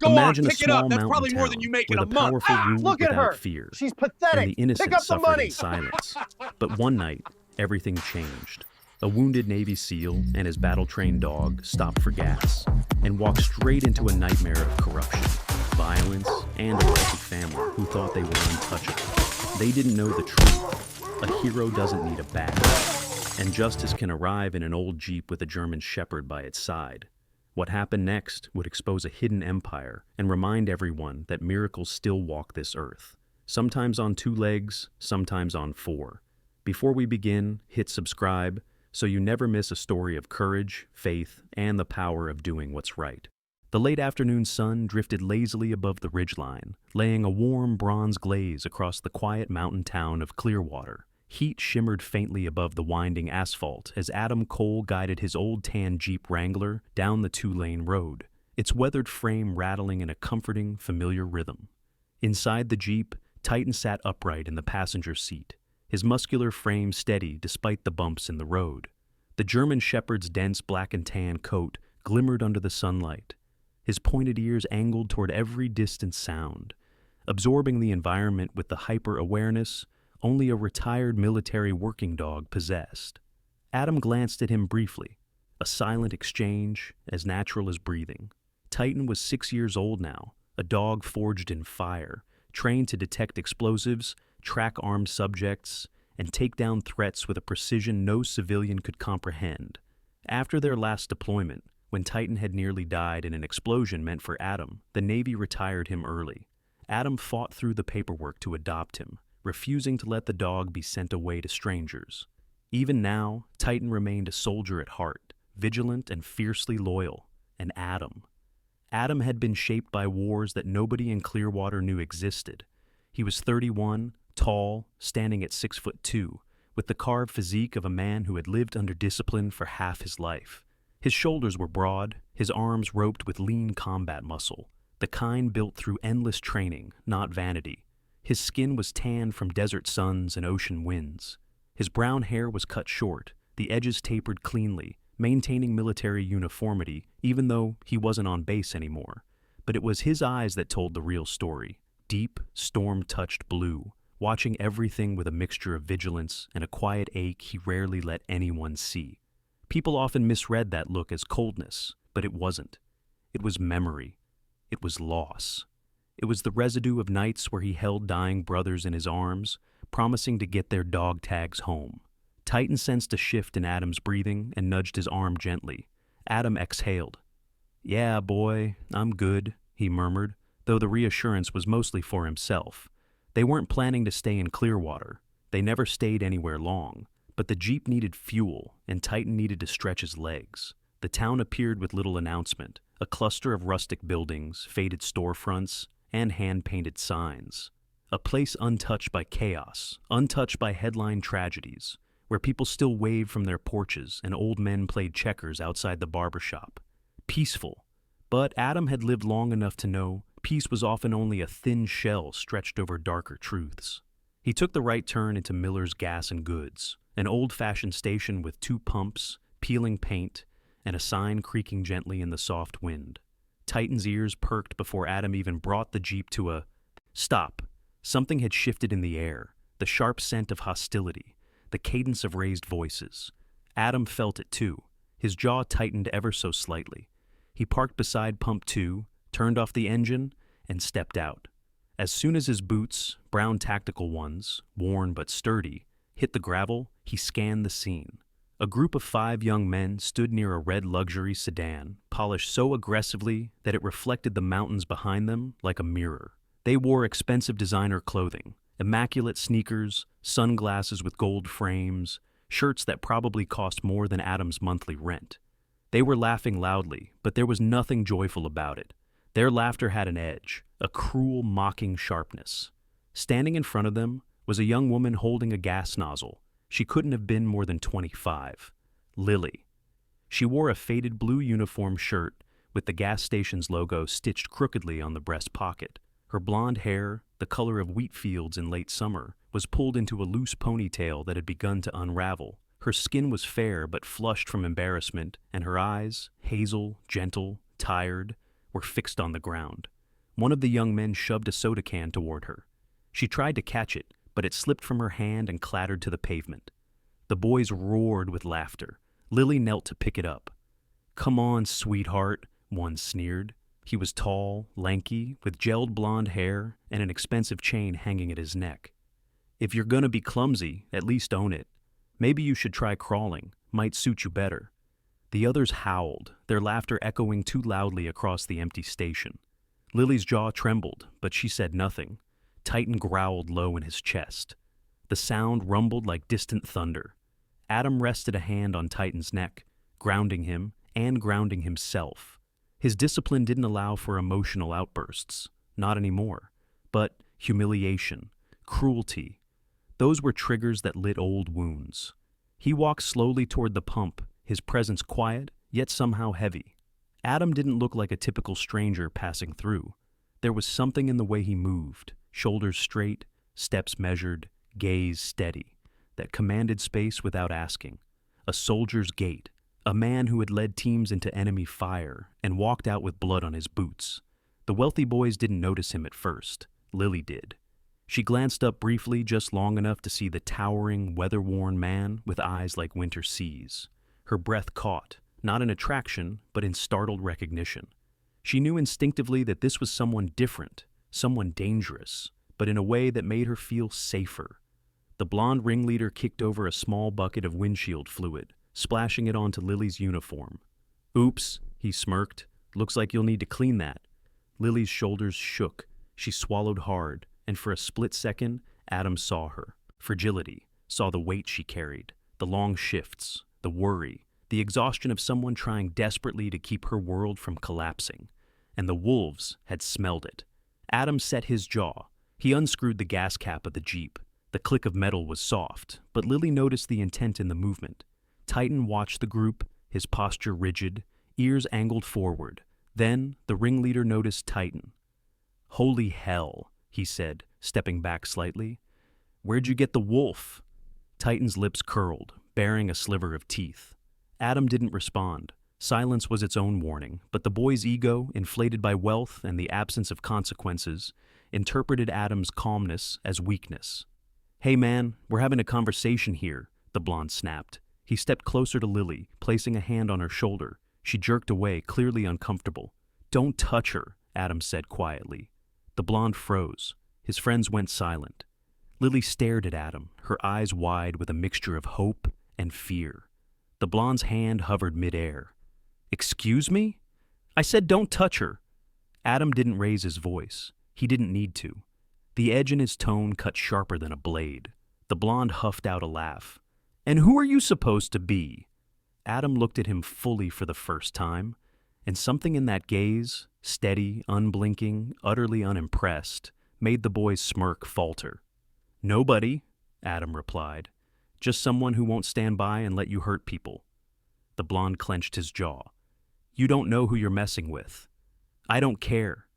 Go on, Imagine a pick it up. small That's mountain probably more than you town make where in a the month. powerful ruled Look at without her. fear, She's and pathetic. the Pick innocent up the suffered in money. silence. But one night, everything changed. A wounded Navy SEAL and his battle-trained dog stopped for gas and walked straight into a nightmare of corruption, violence, and a wealthy family who thought they were untouchable. They didn't know the truth. A hero doesn't need a badge, and justice can arrive in an old Jeep with a German Shepherd by its side. What happened next would expose a hidden empire and remind everyone that miracles still walk this earth, sometimes on 2 legs, sometimes on 4. Before we begin, hit subscribe so you never miss a story of courage, faith, and the power of doing what's right. The late afternoon sun drifted lazily above the ridgeline, laying a warm bronze glaze across the quiet mountain town of Clearwater. Heat shimmered faintly above the winding asphalt as Adam Cole guided his old tan Jeep Wrangler down the 2-lane road, its weathered frame rattling in a comforting, familiar rhythm. Inside the Jeep, Titan sat upright in the passenger seat, his muscular frame steady despite the bumps in the road. The German Shepherd's dense black and tan coat glimmered under the sunlight, his pointed ears angled toward every distant sound, absorbing the environment with the hyper-awareness only a retired military working dog possessed. Adam glanced at him briefly, a silent exchange as natural as breathing. Titan was 6 years old now, a dog forged in fire, trained to detect explosives, track armed subjects, and take down threats with a precision no civilian could comprehend. After their last deployment, when Titan had nearly died in an explosion meant for Adam, the Navy retired him early. Adam fought through the paperwork to adopt him, refusing to let the dog be sent away to strangers. Even now, Titan remained a soldier at heart, vigilant and fiercely loyal. And Adam. Adam had been shaped by wars that nobody in Clearwater knew existed. He was 31, tall, standing at 6'2", with the carved physique of a man who had lived under discipline for half his life. His shoulders were broad, his arms roped with lean combat muscle, the kind built through endless training, not vanity. His skin was tanned from desert suns and ocean winds. His brown hair was cut short, the edges tapered cleanly, maintaining military uniformity even though he wasn't on base anymore. But it was his eyes that told the real story, deep, storm-touched blue, watching everything with a mixture of vigilance and a quiet ache he rarely let anyone see. People often misread that look as coldness, but it wasn't. It was memory. It was loss. It was the residue of nights where he held dying brothers in his arms, promising to get their dog tags home. Titan sensed a shift in Adam's breathing and nudged his arm gently. Adam exhaled. "Yeah, boy, I'm good," he murmured, though the reassurance was mostly for himself. They weren't planning to stay in Clearwater. They never stayed anywhere long. But the Jeep needed fuel, and Titan needed to stretch his legs. The town appeared with little announcement, a cluster of rustic buildings, faded storefronts, and hand-painted signs. A place untouched by chaos, untouched by headline tragedies, where people still waved from their porches and old men played checkers outside the barbershop. Peaceful. But Adam had lived long enough to know peace was often only a thin shell stretched over darker truths. He took the right turn into Miller's Gas and Goods, an old-fashioned station with 2 pumps, peeling paint, and a sign creaking gently in the soft wind. Titan's ears perked before Adam even brought the Jeep to a stop. Something had shifted in the air, the sharp scent of hostility, the cadence of raised voices. Adam felt it too. His jaw tightened ever so slightly. He parked beside Pump 2, turned off the engine, and stepped out. As soon as his boots, brown tactical ones, worn but sturdy, hit the gravel, he scanned the scene. A group of 5 young men stood near a red luxury sedan, polished so aggressively that it reflected the mountains behind them like a mirror. They wore expensive designer clothing, immaculate sneakers, sunglasses with gold frames, shirts that probably cost more than Adam's monthly rent. They were laughing loudly, but there was nothing joyful about it. Their laughter had an edge, a cruel, mocking sharpness. Standing in front of them was a young woman holding a gas nozzle. She couldn't have been more than 25. Lily. She wore a faded blue uniform shirt with the gas station's logo stitched crookedly on the breast pocket. Her blonde hair, the color of wheat fields in late summer, was pulled into a loose ponytail that had begun to unravel. Her skin was fair but flushed from embarrassment, and her eyes, hazel, gentle, tired, were fixed on the ground. One of the young men shoved a soda can toward her. She tried to catch it, but it slipped from her hand and clattered to the pavement. The boys roared with laughter. Lily knelt to pick it up. "Come on, sweetheart," one sneered. He was tall, lanky, with gelled blonde hair and an expensive chain hanging at his neck. "If you're gonna be clumsy, at least own it. Maybe you should try crawling. Might suit you better." The others howled, their laughter echoing too loudly across the empty station. Lily's jaw trembled, but she said nothing. Titan growled low in his chest. The sound rumbled like distant thunder. Adam rested a hand on Titan's neck, grounding him and grounding himself. His discipline didn't allow for emotional outbursts, not anymore. But humiliation, cruelty, those were triggers that lit old wounds. He walked slowly toward the pump, his presence quiet, yet somehow heavy. Adam didn't look like a typical stranger passing through. There was something in the way he moved, shoulders straight, steps measured, gaze steady, that commanded space without asking. A soldier's gait, a man who had led teams into enemy fire and walked out with blood on his boots. The wealthy boys didn't notice him at first. Lily did. She glanced up briefly, just long enough to see the towering, weather-worn man with eyes like winter seas. Her breath caught, not in attraction, but in startled recognition. She knew instinctively that this was someone different, someone dangerous, but in a way that made her feel safer. The blonde ringleader kicked over a small bucket of windshield fluid, splashing it onto Lily's uniform. "Oops," he smirked. "Looks like you'll need to clean that." Lily's shoulders shook. She swallowed hard, and for a split second, Adam saw her. Fragility, saw the weight she carried, the long shifts, the worry, the exhaustion of someone trying desperately to keep her world from collapsing. And the wolves had smelled it. Adam set his jaw. He unscrewed the gas cap of the Jeep. The click of metal was soft, but Lily noticed the intent in the movement. Titan watched the group, his posture rigid, ears angled forward. Then the ringleader noticed Titan. "Holy hell," he said, stepping back slightly. "Where'd you get the wolf?" Titan's lips curled, baring a sliver of teeth. Adam didn't respond. Silence was its own warning, but the boy's ego, inflated by wealth and the absence of consequences, interpreted Adam's calmness as weakness. "Hey man, we're having a conversation here," the blonde snapped. He stepped closer to Lily, placing a hand on her shoulder. She jerked away, clearly uncomfortable. "Don't touch her," Adam said quietly. The blonde froze. His friends went silent. Lily stared at Adam, her eyes wide with a mixture of hope and fear. The blonde's hand hovered midair. "Excuse me? I said don't touch her." Adam didn't raise his voice. He didn't need to. The edge in his tone cut sharper than a blade. The blonde huffed out a laugh. "And who are you supposed to be?" Adam looked at him fully for the first time, and something in that gaze, steady, unblinking, utterly unimpressed, made the boy's smirk falter. "Nobody," Adam replied. "Just someone who won't stand by and let you hurt people." The blonde clenched his jaw. "You don't know who you're messing with." "I don't care."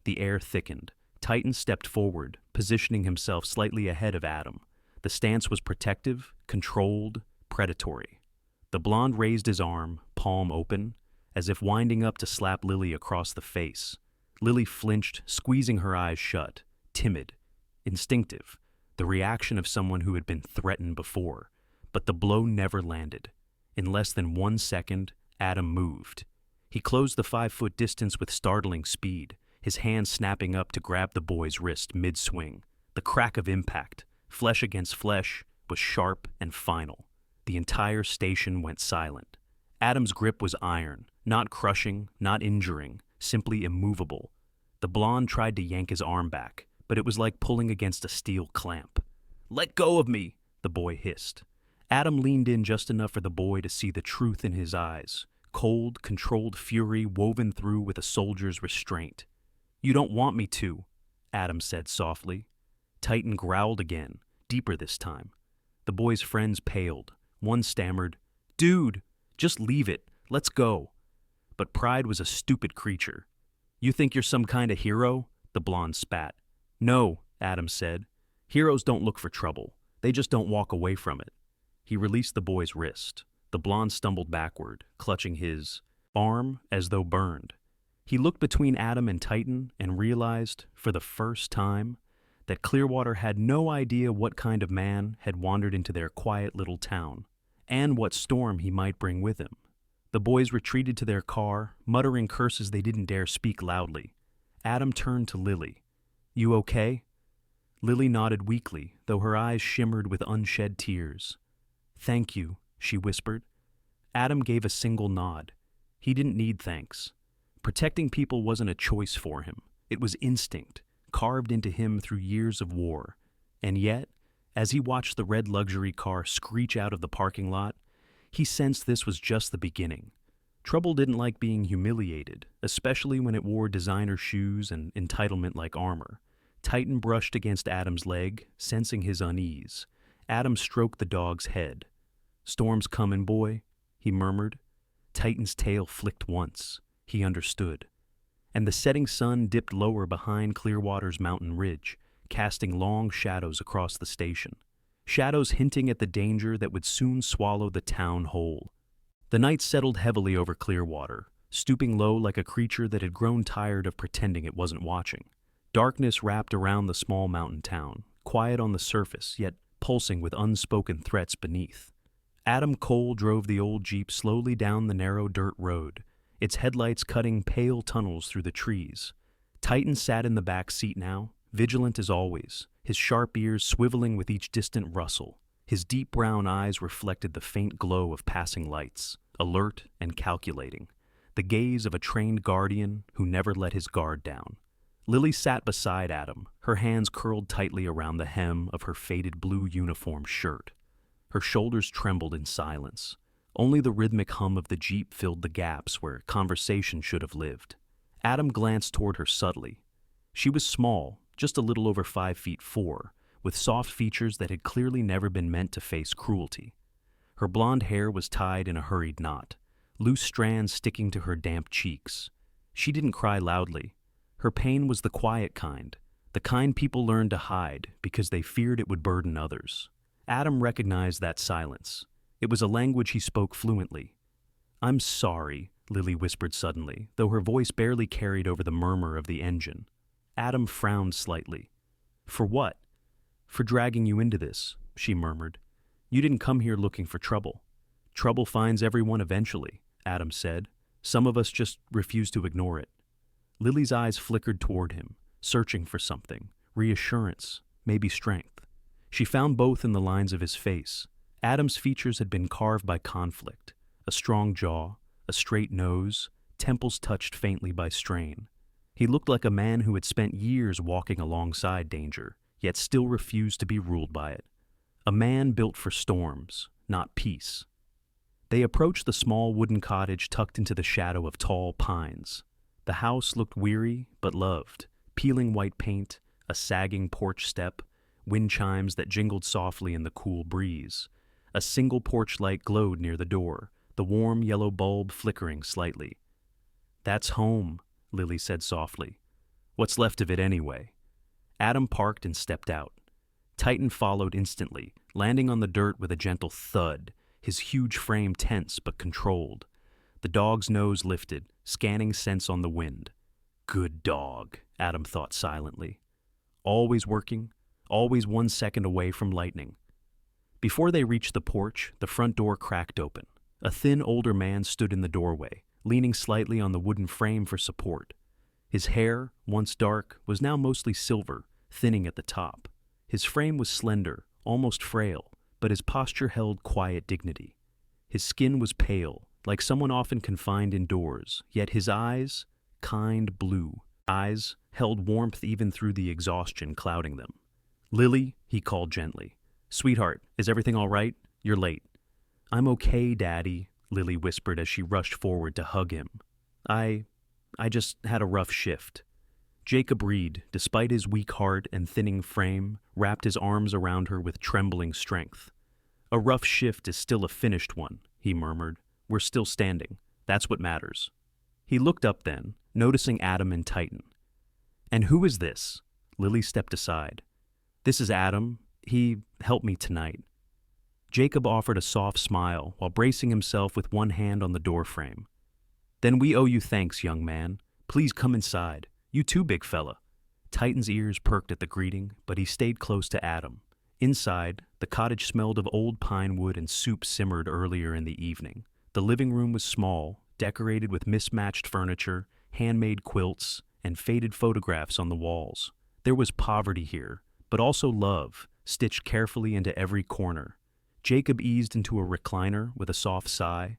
The air thickened. Titan stepped forward, positioning himself slightly ahead of Adam. The stance was protective, controlled, predatory. The blonde raised his arm, palm open, as if winding up to slap Lily across the face. Lily flinched, squeezing her eyes shut, timid, instinctive, the reaction of someone who had been threatened before. But the blow never landed. In less than 1 second, Adam moved. He closed the 5-foot distance with startling speed, his hand snapping up to grab the boy's wrist mid-swing. The crack of impact, flesh against flesh, was sharp and final. The entire station went silent. Adam's grip was iron, not crushing, not injuring, simply immovable. The blonde tried to yank his arm back, but it was like pulling against a steel clamp. "Let go of me," the boy hissed. Adam leaned in just enough for the boy to see the truth in his eyes, cold, controlled fury woven through with a soldier's restraint. "You don't want me to," Adam said softly. Titan growled again, deeper this time. The boy's friends paled. One stammered, "Dude, just leave it. Let's go." But pride was a stupid creature. "You think you're some kind of hero?" the blonde spat. "No," Adam said. "Heroes don't look for trouble. They just don't walk away from it." He released the boy's wrist. The blonde stumbled backward, clutching his arm as though burned. He looked between Adam and Titan and realized, for the first time, that Clearwater had no idea what kind of man had wandered into their quiet little town, and what storm he might bring with him. The boys retreated to their car, muttering curses they didn't dare speak loudly. Adam turned to Lily. "You okay?" Lily nodded weakly, though her eyes shimmered with unshed tears. "Thank you," she whispered. Adam gave a single nod. He didn't need thanks. Protecting people wasn't a choice for him. It was instinct, carved into him through years of war. And yet, as he watched the red luxury car screech out of the parking lot, he sensed this was just the beginning. Trouble didn't like being humiliated, especially when it wore designer shoes and entitlement-like armor. Titan brushed against Adam's leg, sensing his unease. Adam stroked the dog's head. "Storm's comin', boy," he murmured. Titan's tail flicked once. He understood. And the setting sun dipped lower behind Clearwater's mountain ridge, casting long shadows across the station. Shadows hinting at the danger that would soon swallow the town whole. The night settled heavily over Clearwater, stooping low like a creature that had grown tired of pretending it wasn't watching. Darkness wrapped around the small mountain town, quiet on the surface, yet pulsing with unspoken threats beneath. Adam Cole drove the old Jeep slowly down the narrow dirt road, its headlights cutting pale tunnels through the trees. Titan sat in the back seat now, vigilant as always, his sharp ears swiveling with each distant rustle. His deep brown eyes reflected the faint glow of passing lights, alert and calculating, the gaze of a trained guardian who never let his guard down. Lily sat beside Adam, her hands curled tightly around the hem of her faded blue uniform shirt. Her shoulders trembled in silence. Only the rhythmic hum of the Jeep filled the gaps where conversation should have lived. Adam glanced toward her subtly. She was small, just a little over 5'4", with soft features that had clearly never been meant to face cruelty. Her blonde hair was tied in a hurried knot, loose strands sticking to her damp cheeks. She didn't cry loudly. Her pain was the quiet kind, the kind people learned to hide because they feared it would burden others. Adam recognized that silence. It was a language he spoke fluently. "I'm sorry," Lily whispered suddenly, though her voice barely carried over the murmur of the engine. Adam frowned slightly. "For what?" "For dragging you into this," she murmured. "You didn't come here looking for trouble." "Trouble finds everyone eventually," Adam said. "Some of us just refuse to ignore it." Lily's eyes flickered toward him, searching for something, reassurance, maybe strength. She found both in the lines of his face. Adam's features had been carved by conflict, a strong jaw, a straight nose, temples touched faintly by strain. He looked like a man who had spent years walking alongside danger, yet still refused to be ruled by it. A man built for storms, not peace. They approached the small wooden cottage tucked into the shadow of tall pines. The house looked weary but loved, peeling white paint, a sagging porch step, wind chimes that jingled softly in the cool breeze. A single porch light glowed near the door, the warm yellow bulb flickering slightly. "That's home," Lily said softly. "What's left of it anyway?" Adam parked and stepped out. Titan followed instantly, landing on the dirt with a gentle thud, his huge frame tense but controlled. The dog's nose lifted, scanning scents on the wind. Good dog, Adam thought silently. Always working, always 1 second away from lightning. Before they reached the porch, the front door cracked open. A thin older man stood in the doorway, leaning slightly on the wooden frame for support. His hair, once dark, was now mostly silver, thinning at the top. His frame was slender, almost frail, but his posture held quiet dignity. His skin was pale, like someone often confined indoors, yet his eyes, kind blue, eyes held warmth even through the exhaustion clouding them. "Lily," he called gently. "Sweetheart, is everything all right? You're late." "I'm okay, Daddy," Lily whispered as she rushed forward to hug him. I just had a rough shift." Jacob Reed, despite his weak heart and thinning frame, wrapped his arms around her with trembling strength. "A rough shift is still a finished one," he murmured. "We're still standing. That's what matters." He looked up then, noticing Adam and Titan. "And who is this?" Lily stepped aside. "This is Adam. He helped me tonight." Jacob offered a soft smile while bracing himself with one hand on the doorframe. "Then we owe you thanks, young man, Please come inside. You too, big fella. Titan's ears perked at the greeting, but he stayed close to Adam. Inside, the cottage smelled of old pine wood and soup simmered earlier in the evening. The living room was small, decorated with mismatched furniture, handmade quilts, and faded photographs on the walls. There was poverty here, but also love, stitched carefully into every corner. Jacob eased into a recliner with a soft sigh.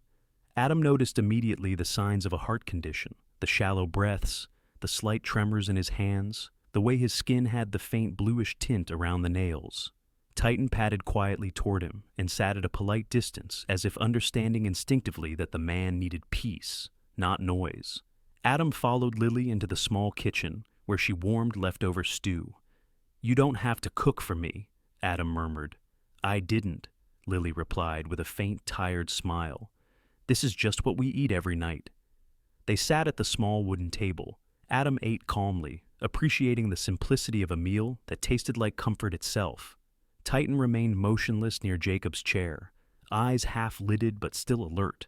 Adam noticed immediately the signs of a heart condition, the shallow breaths, the slight tremors in his hands, the way his skin had the faint bluish tint around the nails. Titan padded quietly toward him and sat at a polite distance, as if understanding instinctively that the man needed peace, not noise. Adam followed Lily into the small kitchen, where she warmed leftover stew. "You don't have to cook for me," Adam murmured. "I didn't," Lily replied with a faint, tired smile. "This is just what we eat every night." They sat at the small wooden table. Adam ate calmly, appreciating the simplicity of a meal that tasted like comfort itself. Titan remained motionless near Jacob's chair, eyes half-lidded but still alert,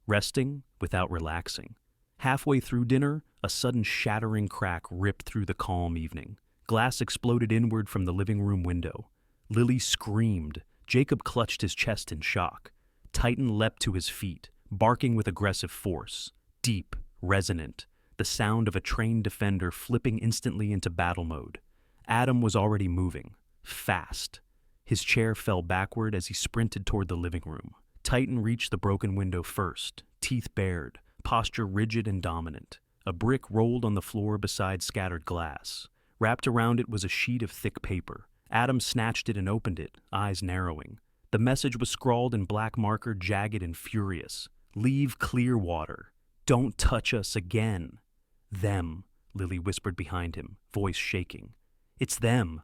resting without relaxing. Halfway through dinner, a sudden shattering crack ripped through the calm evening. Glass exploded inward from the living room window. Lily screamed. Jacob clutched his chest in shock. Titan leapt to his feet, barking with aggressive force. Deep, resonant, the sound of a trained defender flipping instantly into battle mode. Adam was already moving. Fast. His chair fell backward as he sprinted toward the living room. Titan reached the broken window first, teeth bared, posture rigid and dominant. A brick rolled on the floor beside scattered glass. Wrapped around it was a sheet of thick paper. Adam snatched it and opened it, eyes narrowing. The message was scrawled in black marker, jagged and furious. "Leave Clearwater. Don't touch us again." "Them," Lily whispered behind him, voice shaking. "It's them."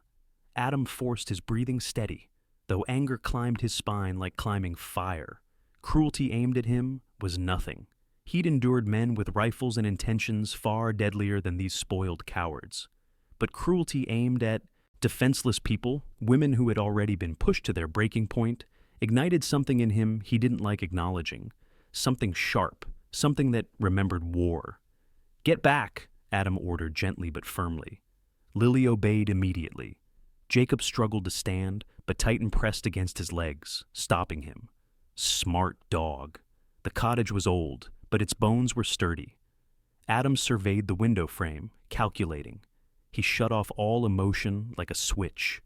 Adam forced his breathing steady, though anger climbed his spine like climbing fire. Cruelty aimed at him was nothing. He'd endured men with rifles and intentions far deadlier than these spoiled cowards. But cruelty aimed at defenseless people, women who had already been pushed to their breaking point, ignited something in him he didn't like acknowledging. Something sharp, something that remembered war. "Get back," Adam ordered gently but firmly. Lily obeyed immediately. Jacob struggled to stand, but Titan pressed against his legs, stopping him. Smart dog. The cottage was old, but its bones were sturdy. Adam surveyed the window frame, calculating. He shut off all emotion like a switch.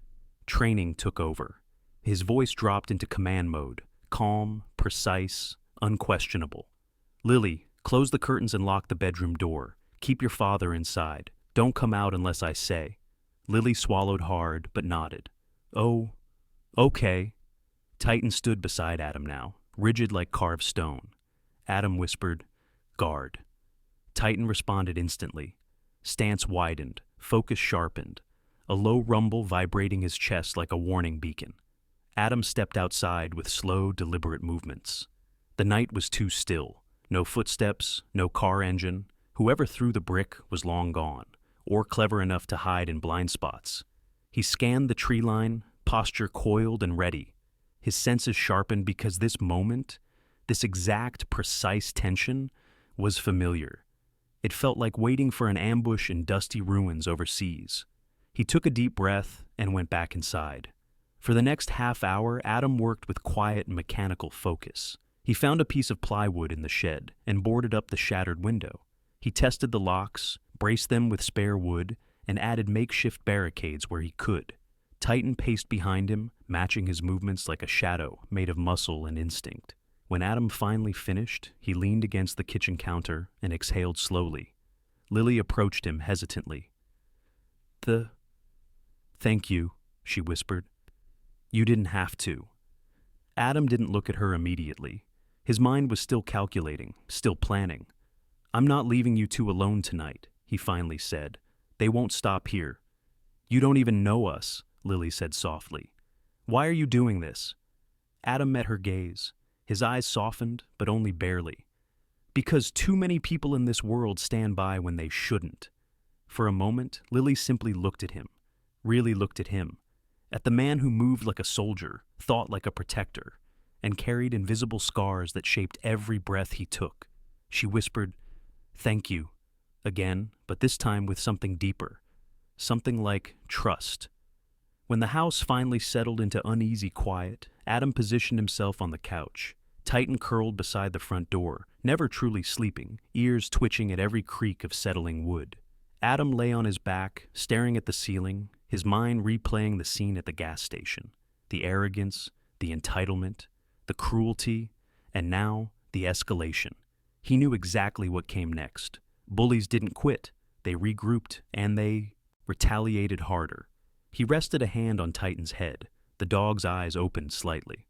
Training took over. His voice dropped into command mode, calm, precise, unquestionable. "Lily, close the curtains and lock the bedroom door. Keep your father inside. Don't come out unless I say." Lily swallowed hard, but nodded. "Oh, okay." Titan stood beside Adam now, rigid like carved stone. Adam whispered, "Guard." Titan responded instantly. Stance widened, focus sharpened, a low rumble vibrating his chest like a warning beacon. Adam stepped outside with slow, deliberate movements. The night was too still. No footsteps, no car engine. Whoever threw the brick was long gone, or clever enough to hide in blind spots. He scanned the tree line, posture coiled and ready. His senses sharpened because this moment, this exact, precise tension, was familiar. It felt like waiting for an ambush in dusty ruins overseas. He took a deep breath and went back inside. For the next half hour, Adam worked with quiet and mechanical focus. He found a piece of plywood in the shed and boarded up the shattered window. He tested the locks, braced them with spare wood, and added makeshift barricades where he could. Titan paced behind him, matching his movements like a shadow made of muscle and instinct. When Adam finally finished, he leaned against the kitchen counter and exhaled slowly. Lily approached him hesitantly. Thank you," she whispered. "You didn't have to." Adam didn't look at her immediately. His mind was still calculating, still planning. "I'm not leaving you two alone tonight," he finally said. "They won't stop here." "You don't even know us," Lily said softly. "Why are you doing this?" Adam met her gaze. His eyes softened, but only barely. "Because too many people in this world stand by when they shouldn't." For a moment, Lily simply looked at him, really looked at him, at the man who moved like a soldier, thought like a protector, and carried invisible scars that shaped every breath he took. She whispered, "Thank you." Again, but this time with something deeper. Something like trust. When the house finally settled into uneasy quiet, Adam positioned himself on the couch, Titan curled beside the front door, never truly sleeping, ears twitching at every creak of settling wood. Adam lay on his back, staring at the ceiling, his mind replaying the scene at the gas station. The arrogance, the entitlement, the cruelty, and now the escalation. He knew exactly what came next. Bullies didn't quit. They regrouped, and they retaliated harder. He rested a hand on Titan's head. The dog's eyes opened slightly.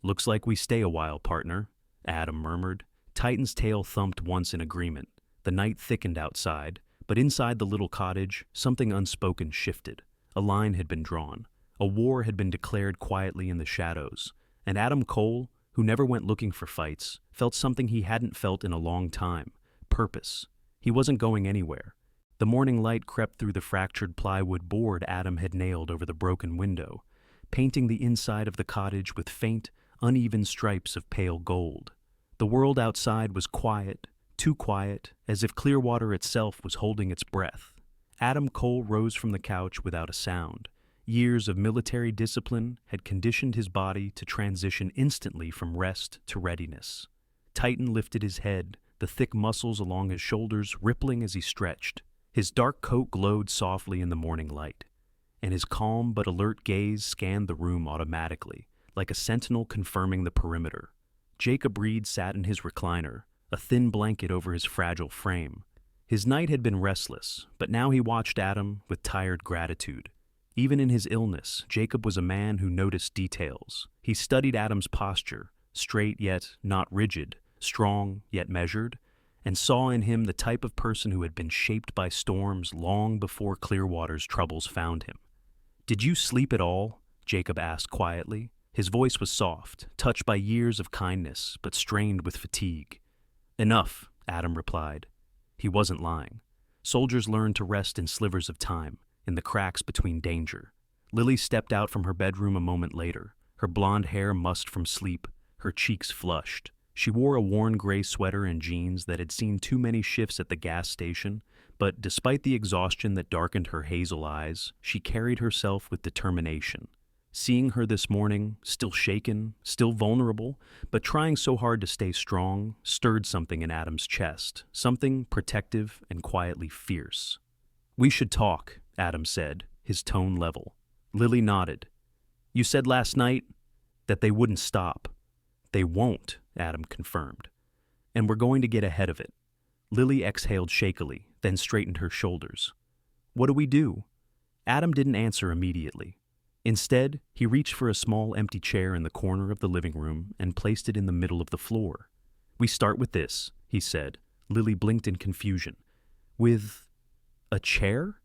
"Looks like we stay a while, partner," Adam murmured. Titan's tail thumped once in agreement. The night thickened outside, but inside the little cottage, something unspoken shifted. A line had been drawn. A war had been declared quietly in the shadows. And Adam Cole, who never went looking for fights, felt something he hadn't felt in a long time. Purpose. He wasn't going anywhere. The morning light crept through the fractured plywood board Adam had nailed over the broken window, painting the inside of the cottage with faint, uneven stripes of pale gold. The world outside was quiet, too quiet, as if Clearwater itself was holding its breath. Adam Cole rose from the couch without a sound. Years of military discipline had conditioned his body to transition instantly from rest to readiness. Titan lifted his head, the thick muscles along his shoulders rippling as he stretched. His dark coat glowed softly in the morning light, and his calm but alert gaze scanned the room automatically, like a sentinel confirming the perimeter. Jacob Reed sat in his recliner, a thin blanket over his fragile frame. His night had been restless, but now he watched Adam with tired gratitude. Even in his illness, Jacob was a man who noticed details. He studied Adam's posture, straight yet not rigid, strong yet measured, and saw in him the type of person who had been shaped by storms long before Clearwater's troubles found him. "Did you sleep at all?" Jacob asked quietly. His voice was soft, touched by years of kindness, but strained with fatigue. "Enough," Adam replied. He wasn't lying. Soldiers learned to rest in slivers of time, in the cracks between danger. Lily stepped out from her bedroom a moment later, her blonde hair mussed from sleep, her cheeks flushed. She wore a worn gray sweater and jeans that had seen too many shifts at the gas station, but despite the exhaustion that darkened her hazel eyes, she carried herself with determination. Seeing her this morning, still shaken, still vulnerable, but trying so hard to stay strong, stirred something in Adam's chest, something protective and quietly fierce. "We should talk," Adam said, his tone level. Lily nodded. "You said last night that they wouldn't stop." "They won't," Adam confirmed. "And we're going to get ahead of it." Lily exhaled shakily, then straightened her shoulders. "What do we do?" Adam didn't answer immediately. Instead, he reached for a small empty chair in the corner of the living room and placed it in the middle of the floor. "We start with this," he said. Lily blinked in confusion. "With a chair?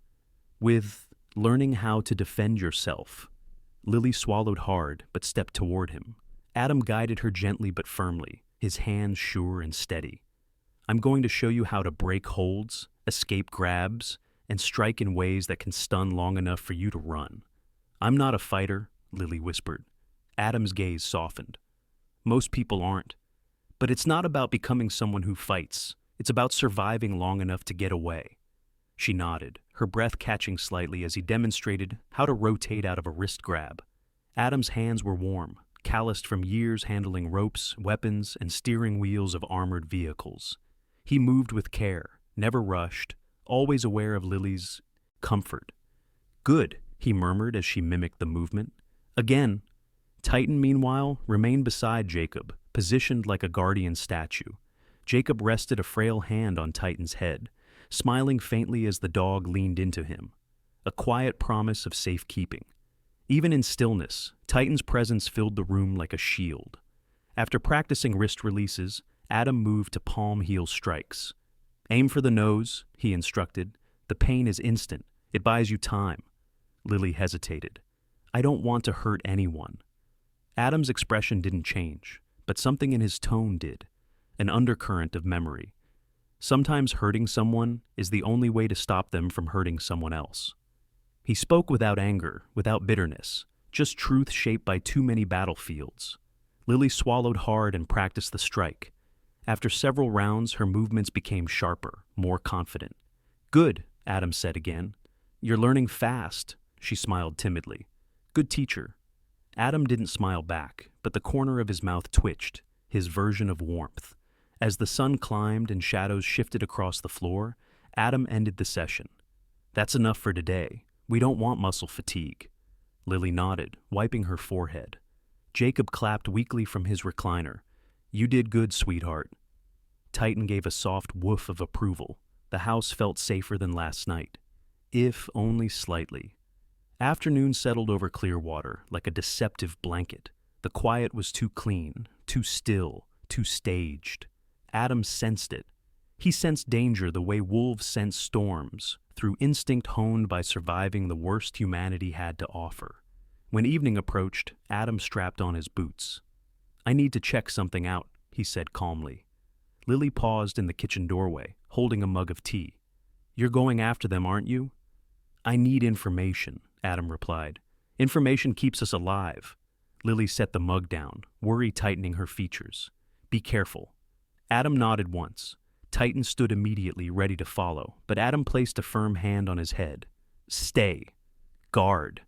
With learning how to defend yourself?" Lily swallowed hard, but stepped toward him. Adam guided her gently but firmly, his hands sure and steady. "I'm going to show you how to break holds, escape grabs, and strike in ways that can stun long enough for you to run." "I'm not a fighter," Lily whispered. Adam's gaze softened. "Most people aren't. But it's not about becoming someone who fights. It's about surviving long enough to get away." She nodded, her breath catching slightly as he demonstrated how to rotate out of a wrist grab. Adam's hands were warm, calloused from years handling ropes, weapons, and steering wheels of armored vehicles. He moved with care, never rushed, always aware of Lily's comfort. "Good," he murmured as she mimicked the movement. Again. Titan, meanwhile, remained beside Jacob, positioned like a guardian statue. Jacob rested a frail hand on Titan's head, smiling faintly as the dog leaned into him. A quiet promise of safekeeping. Even in stillness, Titan's presence filled the room like a shield. After practicing wrist releases, Adam moved to palm heel strikes. "Aim for the nose," he instructed. "The pain is instant. It buys you time." Lily hesitated. "I don't want to hurt anyone." Adam's expression didn't change, but something in his tone did, an undercurrent of memory. Sometimes hurting someone is the only way to stop them from hurting someone else. He spoke without anger, without bitterness, just truth shaped by too many battlefields. Lily swallowed hard and practiced the strike. After several rounds, her movements became sharper, more confident. "Good," Adam said again. "You're learning fast," she smiled timidly. "Good teacher." Adam didn't smile back, but the corner of his mouth twitched, his version of warmth. As the sun climbed and shadows shifted across the floor, Adam ended the session. "That's enough for today. We don't want muscle fatigue." Lily nodded, wiping her forehead. Jacob clapped weakly from his recliner. "You did good, sweetheart." Titan gave a soft woof of approval. The house felt safer than last night, if only slightly. Afternoon settled over Clearwater like a deceptive blanket. The quiet was too clean, too still, too staged. Adam sensed it. He sensed danger the way wolves sense storms, through instinct honed by surviving the worst humanity had to offer. When evening approached, Adam strapped on his boots. "I need to check something out," he said calmly. Lily paused in the kitchen doorway, holding a mug of tea. "You're going after them, aren't you?" "I need information," Adam replied. "Information keeps us alive." Lily set the mug down, worry tightening her features. "Be careful." Adam nodded once. Titan stood immediately, ready to follow, but Adam placed a firm hand on his head. "Stay. Guard."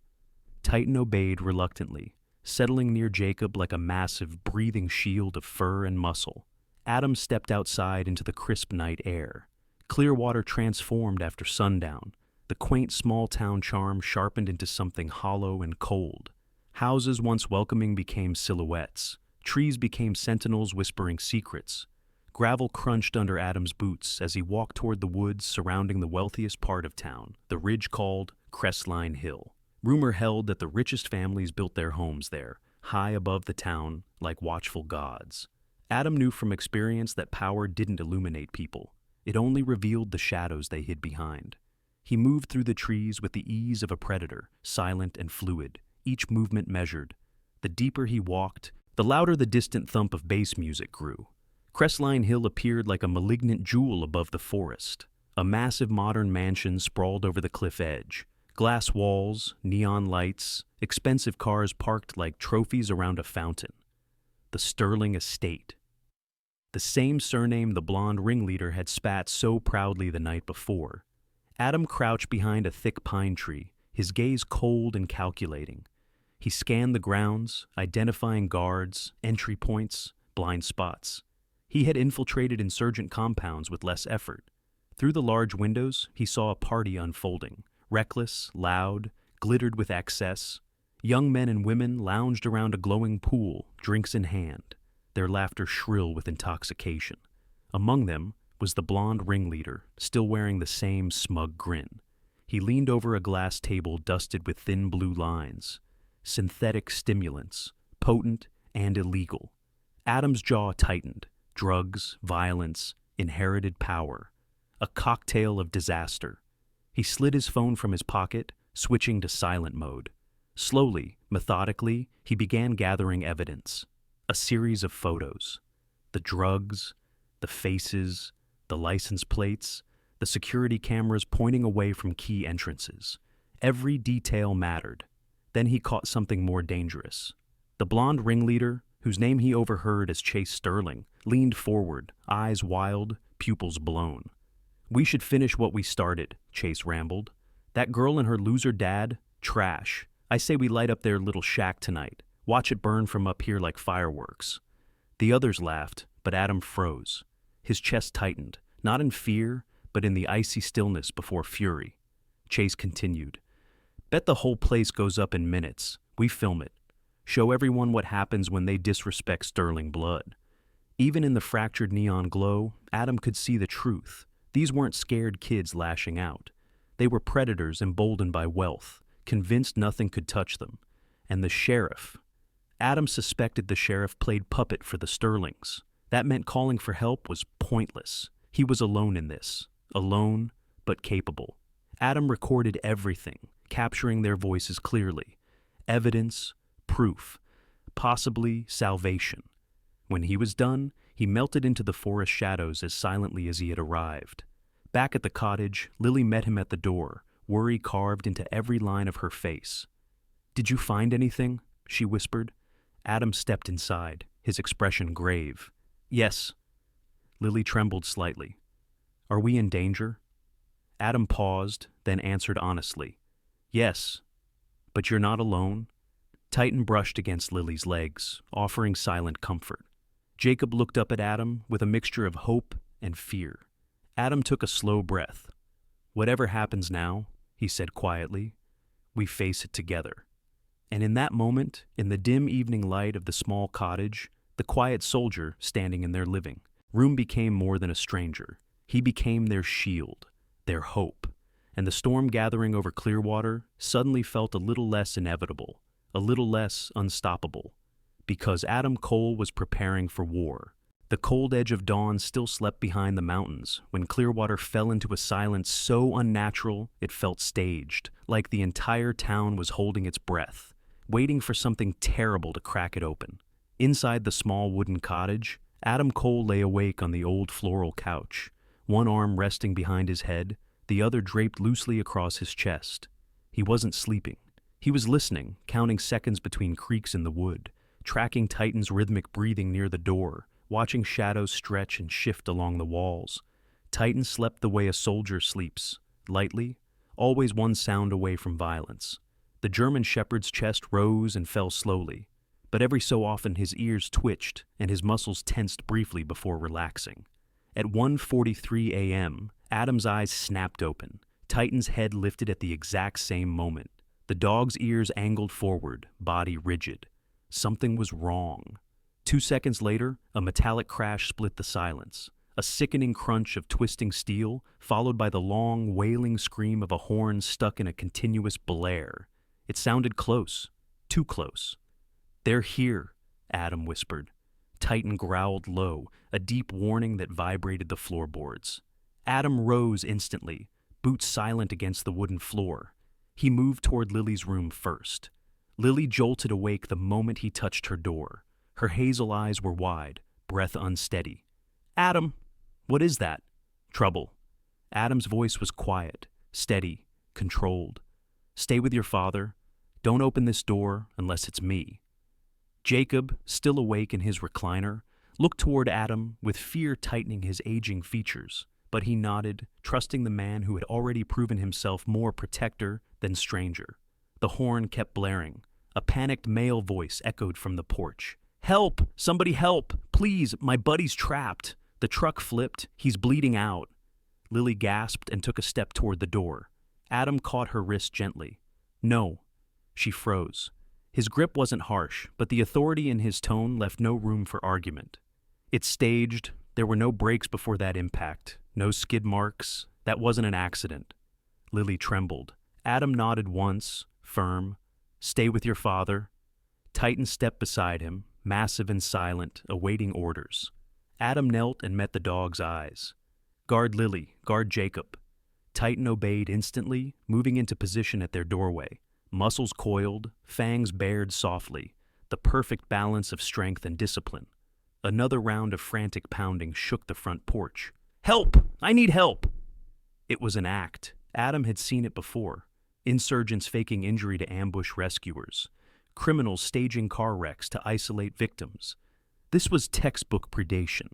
Titan obeyed reluctantly, settling near Jacob like a massive, breathing shield of fur and muscle. Adam stepped outside into the crisp night air. Clearwater transformed after sundown, the quaint small-town charm sharpened into something hollow and cold. Houses once welcoming became silhouettes. Trees became sentinels whispering secrets. Gravel crunched under Adam's boots as he walked toward the woods surrounding the wealthiest part of town, the ridge called Crestline Hill. Rumor held that the richest families built their homes there, high above the town, like watchful gods. Adam knew from experience that power didn't illuminate people. It only revealed the shadows they hid behind. He moved through the trees with the ease of a predator, silent and fluid, each movement measured. The deeper he walked, the louder the distant thump of bass music grew. Crestline Hill appeared like a malignant jewel above the forest. A massive modern mansion sprawled over the cliff edge. Glass walls, neon lights, expensive cars parked like trophies around a fountain. The Sterling Estate. The same surname the blonde ringleader had spat so proudly the night before. Adam crouched behind a thick pine tree, his gaze cold and calculating. He scanned the grounds, identifying guards, entry points, blind spots. He had infiltrated insurgent compounds with less effort. Through the large windows, he saw a party unfolding, reckless, loud, glittered with excess. Young men and women lounged around a glowing pool, drinks in hand, their laughter shrill with intoxication. Among them was the blonde ringleader, still wearing the same smug grin. He leaned over a glass table dusted with thin blue lines. Synthetic stimulants, potent and illegal. Adam's jaw tightened. Drugs, violence, inherited power. A cocktail of disaster. He slid his phone from his pocket, switching to silent mode. Slowly, methodically, he began gathering evidence. A series of photos. The drugs, the faces, the license plates, the security cameras pointing away from key entrances. Every detail mattered. Then he caught something more dangerous. The blonde ringleader, whose name he overheard as Chase Sterling, leaned forward, eyes wild, pupils blown. "We should finish what we started," Chase rambled. "That girl and her loser dad, trash. I say we light up their little shack tonight. Watch it burn from up here like fireworks." The others laughed, but Adam froze. His chest tightened, not in fear, but in the icy stillness before fury. Chase continued. "Bet the whole place goes up in minutes. We film it. Show everyone what happens when they disrespect Sterling blood." Even in the fractured neon glow, Adam could see the truth. These weren't scared kids lashing out. They were predators emboldened by wealth, convinced nothing could touch them. And the sheriff. Adam suspected the sheriff played puppet for the Sterlings. That meant calling for help was pointless. He was alone in this. Alone, but capable. Adam recorded everything, capturing their voices clearly. Evidence, proof, possibly salvation. When he was done, he melted into the forest shadows as silently as he had arrived. Back at the cottage, Lily met him at the door, worry carved into every line of her face. "Did you find anything?" she whispered. Adam stepped inside, his expression grave. "Yes." Lily trembled slightly. Are we in danger? Adam paused, then answered honestly. Yes, but you're not alone. Titan brushed against Lily's legs, offering silent comfort. Jacob looked up at Adam with a mixture of hope and fear. Adam took a slow breath. Whatever happens now, he said quietly, we face it together. And in that moment, in the dim evening light of the small cottage, the quiet soldier standing in their living room became more than a stranger. He became their shield, their hope, and the storm gathering over Clearwater suddenly felt a little less inevitable, a little less unstoppable, because Adam Cole was preparing for war. The cold edge of dawn still slept behind the mountains when Clearwater fell into a silence so unnatural it felt staged, like the entire town was holding its breath, waiting for something terrible to crack it open. Inside the small wooden cottage, Adam Cole lay awake on the old floral couch, one arm resting behind his head, the other draped loosely across his chest. He wasn't sleeping. He was listening, counting seconds between creaks in the wood, tracking Titan's rhythmic breathing near the door, watching shadows stretch and shift along the walls. Titan slept the way a soldier sleeps, lightly, always one sound away from violence. The German shepherd's chest rose and fell slowly, but every so often his ears twitched and his muscles tensed briefly before relaxing. At 1:43 a.m., Adam's eyes snapped open. Titan's head lifted at the exact same moment. The dog's ears angled forward, body rigid. Something was wrong. 2 seconds later, a metallic crash split the silence. A sickening crunch of twisting steel, followed by the long, wailing scream of a horn stuck in a continuous blare. It sounded close, too close. They're here, Adam whispered. Titan growled low, a deep warning that vibrated the floorboards. Adam rose instantly, boots silent against the wooden floor. He moved toward Lily's room first. Lily jolted awake the moment he touched her door. Her hazel eyes were wide, breath unsteady. Adam, what is that? Trouble. Adam's voice was quiet, steady, controlled. Stay with your father. Don't open this door unless it's me. Jacob, still awake in his recliner, looked toward Adam with fear tightening his aging features, but he nodded, trusting the man who had already proven himself more protector than stranger. The horn kept blaring. A panicked male voice echoed from the porch. Help! Somebody help! Please, my buddy's trapped. The truck flipped. He's bleeding out. Lily gasped and took a step toward the door. Adam caught her wrist gently. No. She froze. His grip wasn't harsh, but the authority in his tone left no room for argument. It's staged. There were no brakes before that impact. No skid marks. That wasn't an accident. Lily trembled. Adam nodded once, firm. Stay with your father. Titan stepped beside him, massive and silent, awaiting orders. Adam knelt and met the dog's eyes. Guard Lily, guard Jacob. Titan obeyed instantly, moving into position at their doorway. Muscles coiled, fangs bared softly, the perfect balance of strength and discipline. Another round of frantic pounding shook the front porch. Help! I need help! It was an act. Adam had seen it before. Insurgents faking injury to ambush rescuers. Criminals staging car wrecks to isolate victims. This was textbook predation.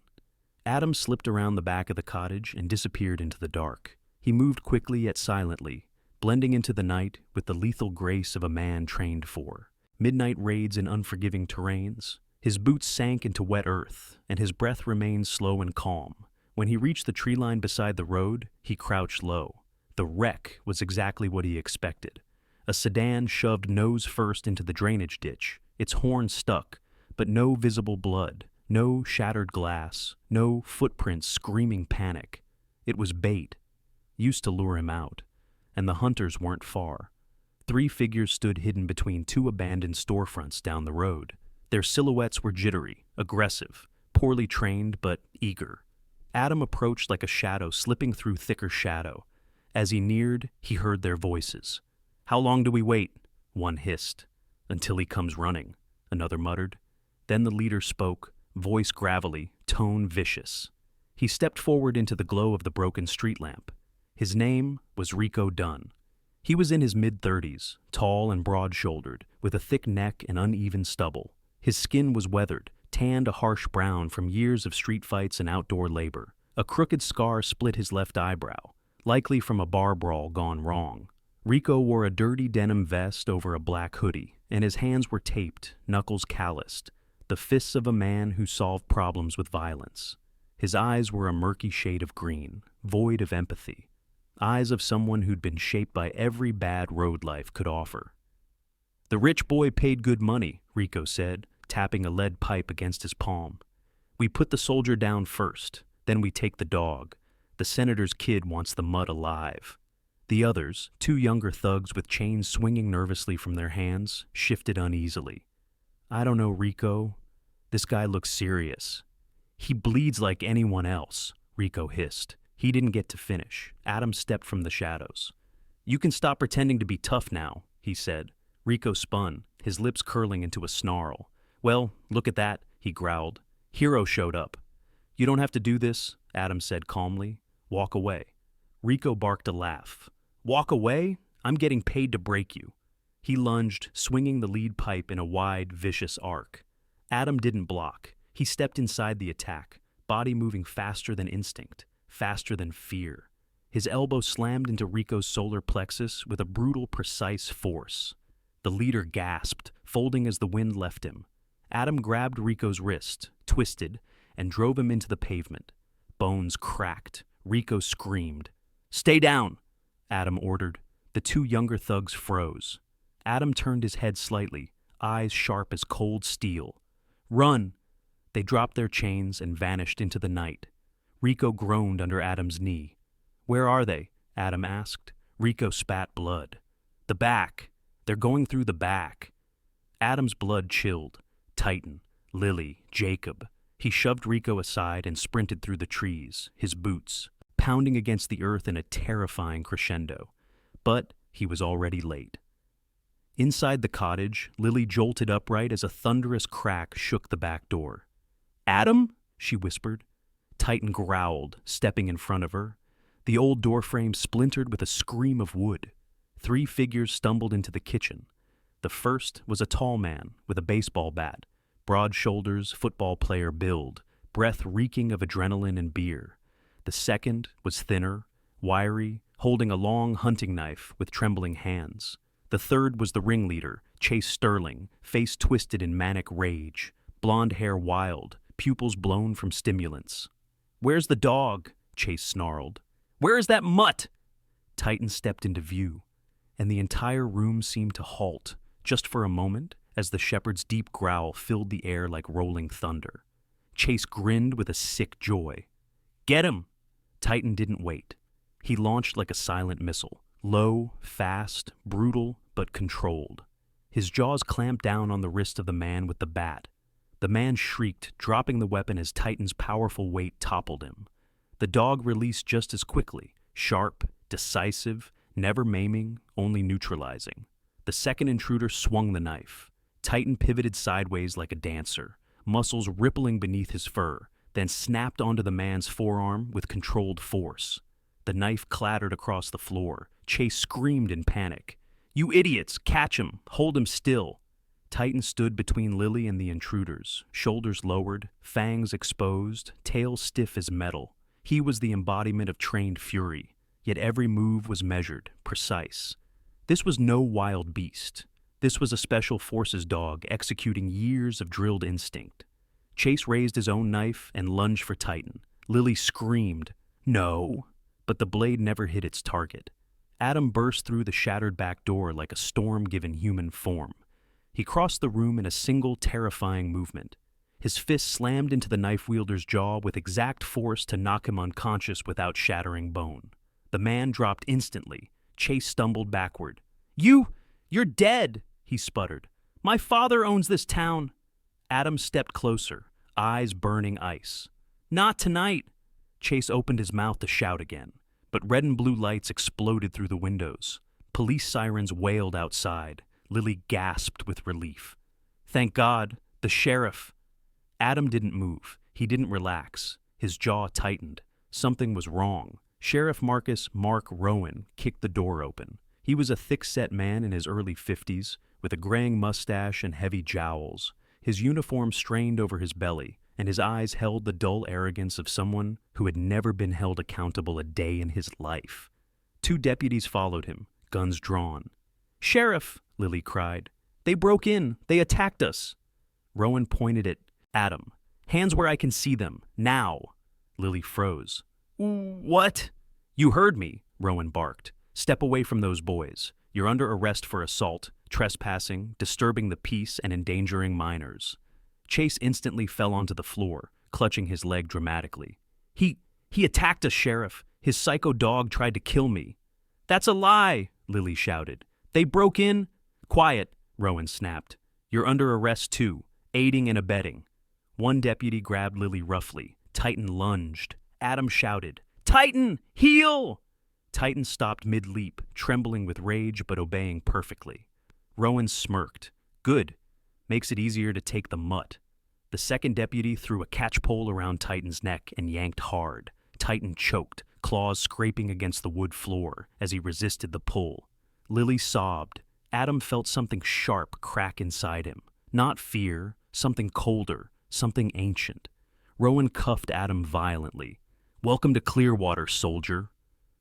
Adam slipped around the back of the cottage and disappeared into the dark. He moved quickly yet silently, blending into the night with the lethal grace of a man trained for midnight raids in unforgiving terrains. His boots sank into wet earth, and his breath remained slow and calm. When he reached the tree line beside the road, he crouched low. The wreck was exactly what he expected. A sedan shoved nose first into the drainage ditch, its horn stuck, but no visible blood, no shattered glass, no footprints screaming panic. It was bait, used to lure him out, and the hunters weren't far. 3 figures stood hidden between 2 abandoned storefronts down the road. Their silhouettes were jittery, aggressive, poorly trained but eager. Adam approached like a shadow slipping through thicker shadow. As he neared, he heard their voices. How long do we wait? One hissed. Until he comes running, another muttered. Then the leader spoke, voice gravelly, tone vicious. He stepped forward into the glow of the broken street lamp. His name was Rico Dunn. He was in his mid-30s, tall and broad-shouldered, with a thick neck and uneven stubble. His skin was weathered, tanned a harsh brown from years of street fights and outdoor labor. A crooked scar split his left eyebrow, likely from a bar brawl gone wrong. Rico wore a dirty denim vest over a black hoodie, and his hands were taped, knuckles calloused, the fists of a man who solved problems with violence. His eyes were a murky shade of green, void of empathy, eyes of someone who'd been shaped by every bad road life could offer. "The rich boy paid good money," Rico said, tapping a lead pipe against his palm. "We put the soldier down first, then we take the dog. The senator's kid wants the mutt alive." The others, two younger thugs with chains swinging nervously from their hands, shifted uneasily. "I don't know, Rico. This guy looks serious." "He bleeds like anyone else," Rico hissed. He didn't get to finish. Adam stepped from the shadows. "You can stop pretending to be tough now," he said. Rico spun, his lips curling into a snarl. "Well, look at that," he growled. "Hero showed up." "You don't have to do this," Adam said calmly. "Walk away." Rico barked a laugh. "Walk away? I'm getting paid to break you." He lunged, swinging the lead pipe in a wide, vicious arc. Adam didn't block. He stepped inside the attack, body moving faster than instinct, faster than fear. His elbow slammed into Rico's solar plexus with a brutal, precise force. The leader gasped, folding as the wind left him. Adam grabbed Rico's wrist, twisted, and drove him into the pavement. Bones cracked. Rico screamed. "Stay down," Adam ordered. The two younger thugs froze. Adam turned his head slightly, eyes sharp as cold steel. "Run!" They dropped their chains and vanished into the night. Rico groaned under Adam's knee. "Where are they?" Adam asked. Rico spat blood. "The back. They're going through the back." Adam's blood chilled. Titan, Lily, Jacob. He shoved Rico aside and sprinted through the trees, his boots, pounding against the earth in a terrifying crescendo. But he was already late. Inside the cottage, Lily jolted upright as a thunderous crack shook the back door. "Adam?" she whispered. Titan growled, stepping in front of her. The old doorframe splintered with a scream of wood. 3 figures stumbled into the kitchen. The first was a tall man with a baseball bat, broad shoulders, football player build, breath reeking of adrenaline and beer. The second was thinner, wiry, holding a long hunting knife with trembling hands. The third was the ringleader, Chase Sterling, face twisted in manic rage, blonde hair wild, pupils blown from stimulants. "Where's the dog?" Chase snarled. "Where is that mutt?" Titan stepped into view, and the entire room seemed to halt, just for a moment, as the shepherd's deep growl filled the air like rolling thunder. Chase grinned with a sick joy. "Get him!" Titan didn't wait. He launched like a silent missile, low, fast, brutal, but controlled. His jaws clamped down on the wrist of the man with the bat. The man shrieked, dropping the weapon as Titan's powerful weight toppled him. The dog released just as quickly, sharp, decisive, never maiming, only neutralizing. The second intruder swung the knife. Titan pivoted sideways like a dancer, muscles rippling beneath his fur, then snapped onto the man's forearm with controlled force. The knife clattered across the floor. Chase screamed in panic. "You idiots! Catch him! Hold him still!" Titan stood between Lily and the intruders, shoulders lowered, fangs exposed, tail stiff as metal. He was the embodiment of trained fury, yet every move was measured, precise. This was no wild beast. This was a special forces dog executing years of drilled instinct. Chase raised his own knife and lunged for Titan. Lily screamed, "No!" But the blade never hit its target. Adam burst through the shattered back door like a storm given human form. He crossed the room in a single terrifying movement. His fist slammed into the knife wielder's jaw with exact force to knock him unconscious without shattering bone. The man dropped instantly. Chase stumbled backward. You're dead!" he sputtered. "My father owns this town." Adam stepped closer, eyes burning ice. "Not tonight." Chase opened his mouth to shout again, but red and blue lights exploded through the windows. Police sirens wailed outside. Lily gasped with relief. "Thank God, the sheriff." Adam didn't move. He didn't relax. His jaw tightened. Something was wrong. Sheriff Mark Rowan kicked the door open. He was a thick-set man in his early 50s, with a graying mustache and heavy jowls. His uniform strained over his belly, and his eyes held the dull arrogance of someone who had never been held accountable a day in his life. 2 deputies followed him, guns drawn. "Sheriff!" Lily cried. "They broke in! They attacked us!" Rowan pointed at Adam. "Hands where I can see them, now!" Lily froze. "What?" "You heard me," Rowan barked. "Step away from those boys. You're under arrest for assault, trespassing, disturbing the peace, and endangering minors." Chase instantly fell onto the floor, clutching his leg dramatically. He attacked us, Sheriff. His psycho dog tried to kill me." "That's a lie," Lily shouted. "They broke in—" "Quiet," Rowan snapped. "You're under arrest too, aiding and abetting." One deputy grabbed Lily roughly. Titan lunged. Adam shouted, "Titan, heel!" Titan stopped mid-leap, trembling with rage but obeying perfectly. Rowan smirked. "Good. Makes it easier to take the mutt." The second deputy threw a catchpole around Titan's neck and yanked hard. Titan choked, claws scraping against the wood floor as he resisted the pull. Lily sobbed. Adam felt something sharp crack inside him. Not fear, something colder, something ancient. Rowan cuffed Adam violently. "Welcome to Clearwater, soldier."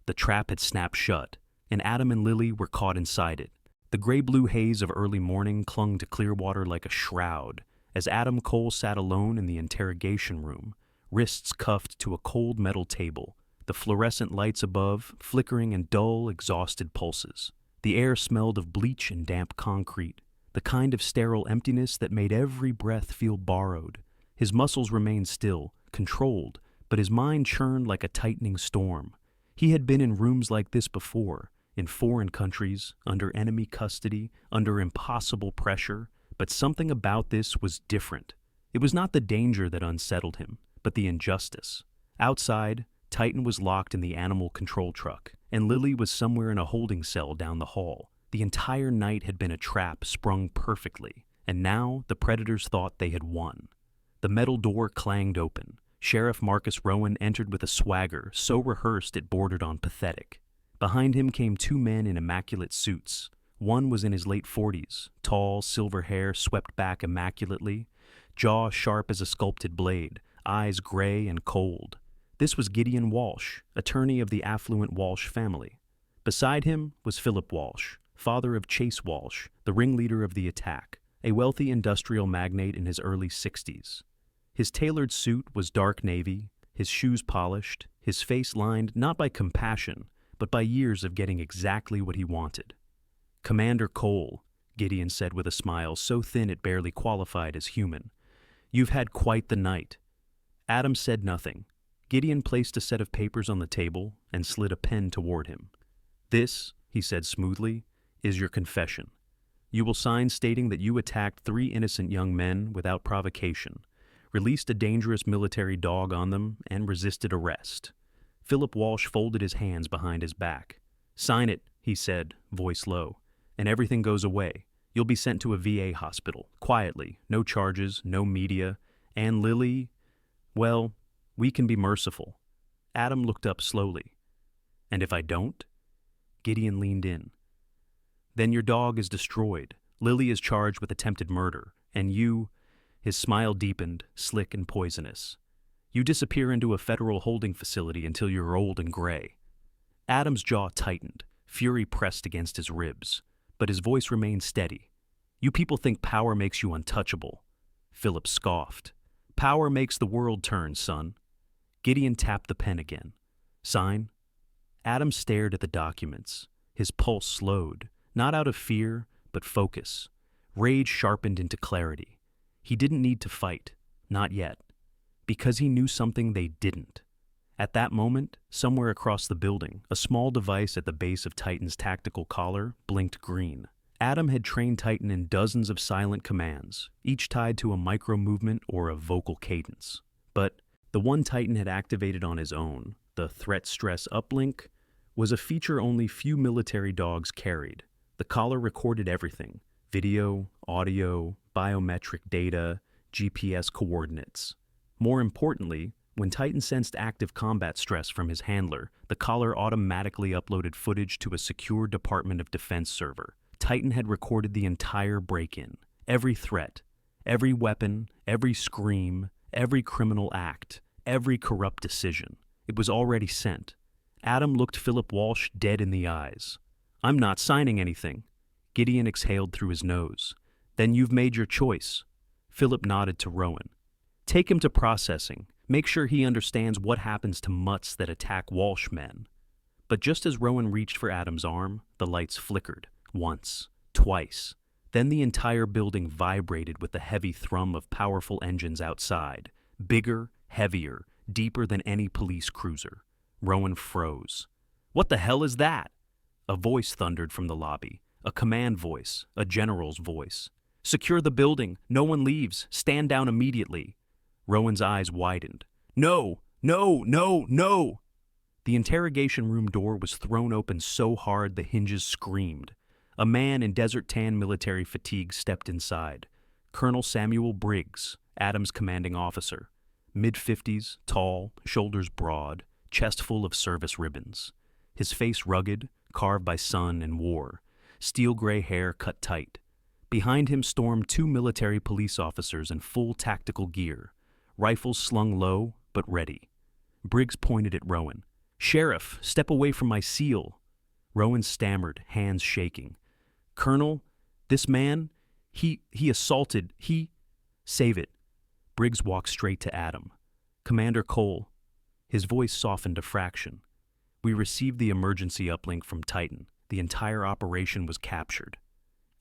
The trap had snapped shut, and Adam and Lily were caught inside it. The gray-blue haze of early morning clung to Clearwater like a shroud, as Adam Cole sat alone in the interrogation room, wrists cuffed to a cold metal table, the fluorescent lights above flickering in dull, exhausted pulses. The air smelled of bleach and damp concrete, the kind of sterile emptiness that made every breath feel borrowed. His muscles remained still, controlled, but his mind churned like a tightening storm. He had been in rooms like this before, in foreign countries, under enemy custody, under impossible pressure, but something about this was different. It was not the danger that unsettled him, but the injustice. Outside, Titan was locked in the animal control truck, and Lily was somewhere in a holding cell down the hall. The entire night had been a trap sprung perfectly, and now the predators thought they had won. The metal door clanged open. Sheriff Marcus Rowan entered with a swagger so rehearsed it bordered on pathetic. Behind him came 2 men in immaculate suits. One was in his late 40s, tall, silver hair swept back immaculately, jaw sharp as a sculpted blade, eyes gray and cold. This was Gideon Walsh, attorney of the affluent Walsh family. Beside him was Philip Walsh, father of Chase Walsh, the ringleader of the attack, a wealthy industrial magnate in his early 60s. His tailored suit was dark navy, his shoes polished, his face lined not by compassion, but by years of getting exactly what he wanted. "Commander Cole," Gideon said with a smile so thin it barely qualified as human, "you've had quite the night." Adam said nothing. Gideon placed a set of papers on the table and slid a pen toward him. "This," he said smoothly, "is your confession. You will sign stating that you attacked 3 innocent young men without provocation, released a dangerous military dog on them, and resisted arrest." Philip Walsh folded his hands behind his back. "Sign it," he said, voice low, "and everything goes away. You'll be sent to a VA hospital, quietly, no charges, no media, and Lily, well, we can be merciful." Adam looked up slowly. "And if I don't?" Gideon leaned in. "Then your dog is destroyed. Lily is charged with attempted murder, and you—" His smile deepened, slick and poisonous. "You disappear into a federal holding facility until you're old and gray." Adam's jaw tightened, fury pressed against his ribs, but his voice remained steady. "You people think power makes you untouchable." Philip scoffed. "Power makes the world turn, son." Gideon tapped the pen again. "Sign." Adam stared at the documents. His pulse slowed, not out of fear, but focus. Rage sharpened into clarity. He didn't need to fight, not yet, because he knew something they didn't. At that moment, somewhere across the building, a small device at the base of Titan's tactical collar blinked green. Adam had trained Titan in dozens of silent commands, each tied to a micro-movement or a vocal cadence. But the one Titan had activated on his own, the threat stress uplink, was a feature only few military dogs carried. The collar recorded everything: video, audio, biometric data, GPS coordinates. More importantly, when Titan sensed active combat stress from his handler, the collar automatically uploaded footage to a secure Department of Defense server. Titan had recorded the entire break-in, every threat, Every weapon, every scream, every criminal act, every corrupt decision. It was already sent. Adam looked Philip Walsh dead in the eyes. "I'm not signing anything." Gideon exhaled through his nose. "Then you've made your choice." Philip nodded to Rowan. "Take him to processing. Make sure he understands what happens to mutts that attack Walsh men." But just as Rowan reached for Adam's arm, the lights flickered. Once, twice. Then the entire building vibrated with the heavy thrum of powerful engines outside. Bigger, heavier, deeper than any police cruiser. Rowan froze. "What the hell is that?" A voice thundered from the lobby. A command voice, a general's voice. "Secure the building. No one leaves. Stand down immediately." Rowan's eyes widened. "No! No! No! No!" The interrogation room door was thrown open so hard the hinges screamed. A man in desert tan military fatigue stepped inside. Colonel Samuel Briggs, Adams' commanding officer. Mid-50s, tall, shoulders broad, chest full of service ribbons. His face rugged, carved by sun and war. Steel gray hair cut tight. Behind him stormed two military police officers in full tactical gear, rifles slung low but ready. Briggs pointed at Rowan. "Sheriff, step away from my seal." Rowan stammered, hands shaking. "Colonel, this man, he assaulted, Save it." Briggs walked straight to Adam. "Commander Cole." His voice softened a fraction. "We received the emergency uplink from Titan. The entire operation was captured."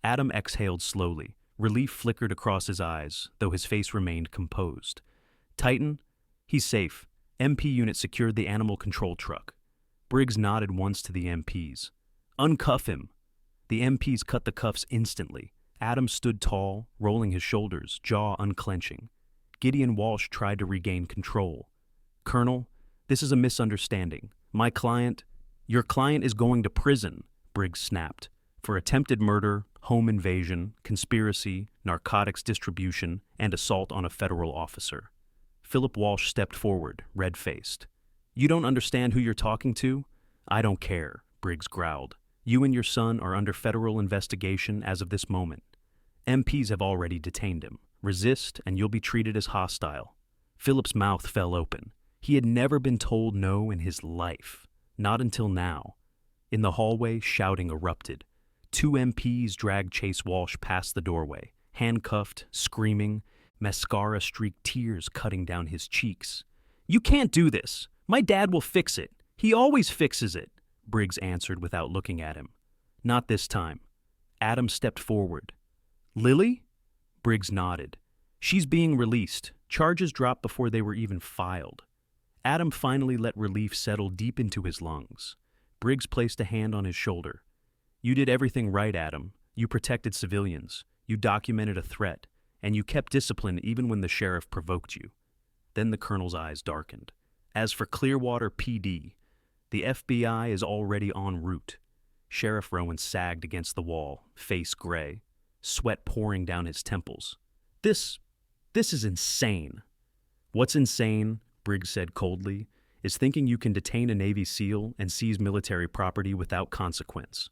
Adam exhaled slowly. Relief flickered across his eyes, though his face remained composed. "Titan? He's safe. MP unit secured the animal control truck." Briggs nodded once to the MPs. "Uncuff him." The MPs cut the cuffs instantly. Adam stood tall, rolling his shoulders, jaw unclenching. Gideon Walsh tried to regain control. "Colonel, this is a misunderstanding. Your client is going to prison," Briggs snapped, "for attempted murder, home invasion, conspiracy, narcotics distribution, and assault on a federal officer." Philip Walsh stepped forward, red-faced. "You don't understand who you're talking to?" "I don't care," Briggs growled. "You and your son are under federal investigation as of this moment. MPs have already detained him. Resist, and you'll be treated as hostile." Philip's mouth fell open. He had never been told no in his life. Not until now. In the hallway, shouting erupted. Two MPs dragged Chase Walsh past the doorway, handcuffed, screaming, mascara-streaked tears cutting down his cheeks. "You can't do this. My dad will fix it. He always fixes it," Briggs answered without looking at him. "Not this time." Adam stepped forward. "Lily?" Briggs nodded. "She's being released. Charges dropped before they were even filed." Adam finally let relief settle deep into his lungs. Briggs placed a hand on his shoulder. "You did everything right, Adam. You protected civilians. You documented a threat. And you kept discipline even when the sheriff provoked you." Then the colonel's eyes darkened. "As for Clearwater PD, the FBI is already en route." Sheriff Rowan sagged against the wall, face gray, sweat pouring down his temples. This is insane." "What's insane," Briggs said coldly, "is thinking you can detain a Navy SEAL and seize military property without consequence."